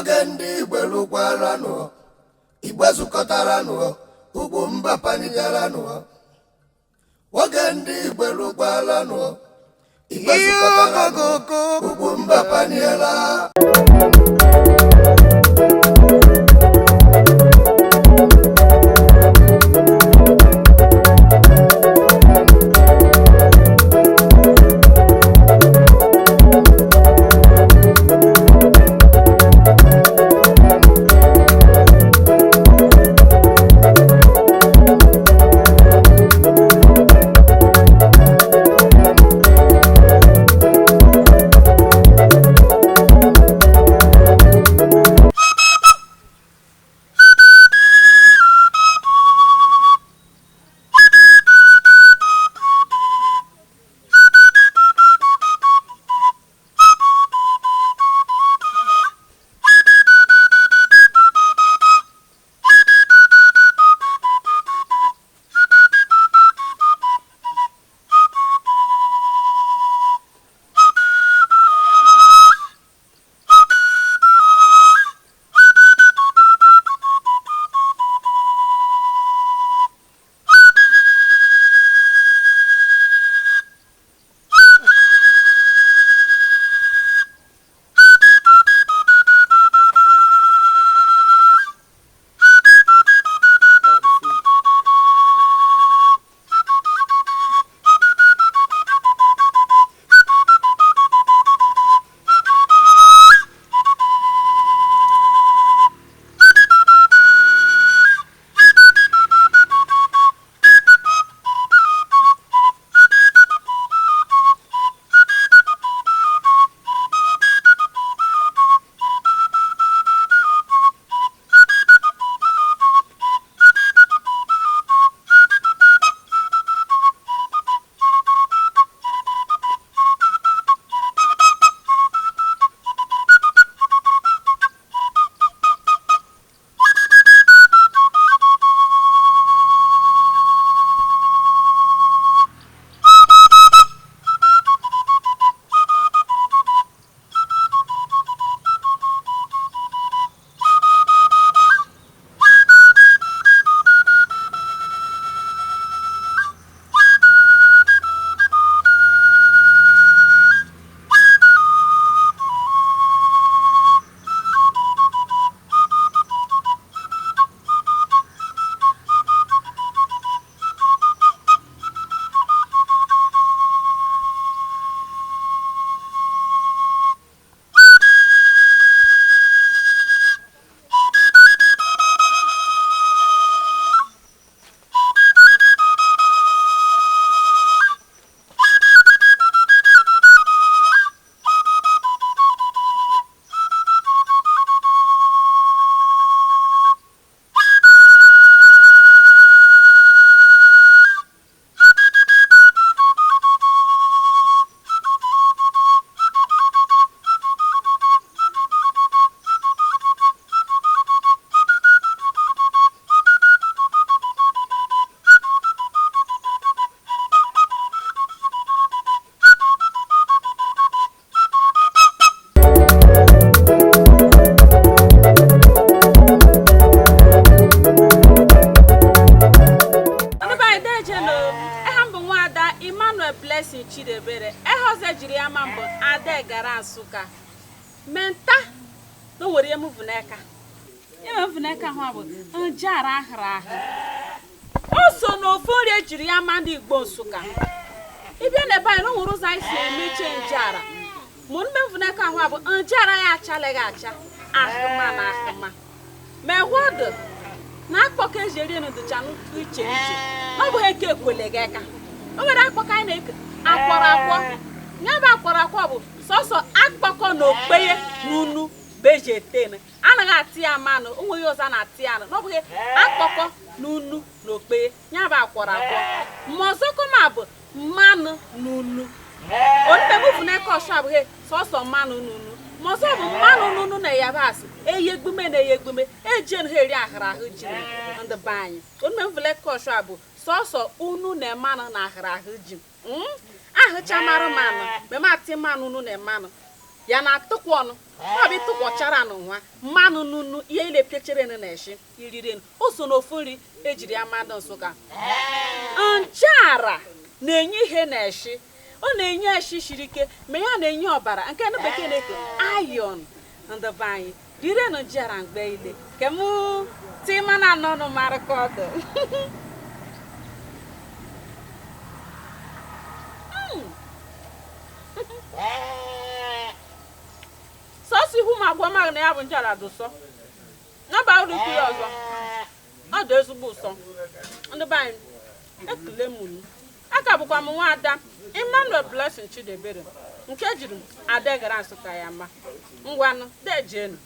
Ogendi Igbelukwalanu, Igbezukotaranu, Ugwumba Panigaranu. Ogendi Igbelukwalanu, Igbezukotaranu, Ugwumba Paniela. Chidebere ehoze jiri ya mambo ade gara Nsukka menta no wori emuvuneka emuvuneka ho abo njara ahra ahụ oso no fori jiri ya mandi Igbo Nsukka ibia ne bai no wuru zai si emeche njara mun emuvuneka ho abo njara ya achalega acha ahụma na ahụma me wodo na akpọka ejeri no duchanu iche iche no bụ eke ekwelega ka o nwere akpọka anyị na-eke akpọrọ nyaba akpọrọ bụ sọsọ akpọkọ na okpeye n'unu bejetene anaghị ati ya manụ onweghị ọzọ na-ati ya no bụ akpọkọ n'unu na okpeye nyaba akpọrọ mmọzọkọ ma bụ mmanụ n'unu onye mụfụ na ekọsha abụghị sọsọ mmanụ n'unu mọzọ bụ mmanụ n'unu na yabasị eyegbume na eyegbume ejen ha eri ahara ahụ jiri ndị be anyị onye mụfụ na ekọsha bụ sọsọ unu na mmanụ na ahara ahụ ji ahụcha marụ manụ mgbe m ati mmanụ unu na mmanụ ya na atụkwa ọnụ ọ bụ ịtụkwọchara n'ụwa mmanụ nunu ihe ile pịachere na eshi iriri o so n'ofu nri ejiri ya mmadụ Nsụka nchara na-enye ihe na-eshi ọ na-enye eshi siri ike ma ya na-enye ọbara nke ndị bekee na-eke iron ndị be anyị rirenu nchara mgbe ile kem tima na anọnụ marịkọdụ sọsọ ihu ma agwa mag na ya bụ nchara dị ụsọ n'aba uru ikwu ya ọzọ ọ dị ezigbo ụsọ ndị be anyị ekele m unu aka bụkwa m nwaada Emmanuel Blessing Chidebere nke jiri Adegara Nsụka ya ma ngwanụ dejenu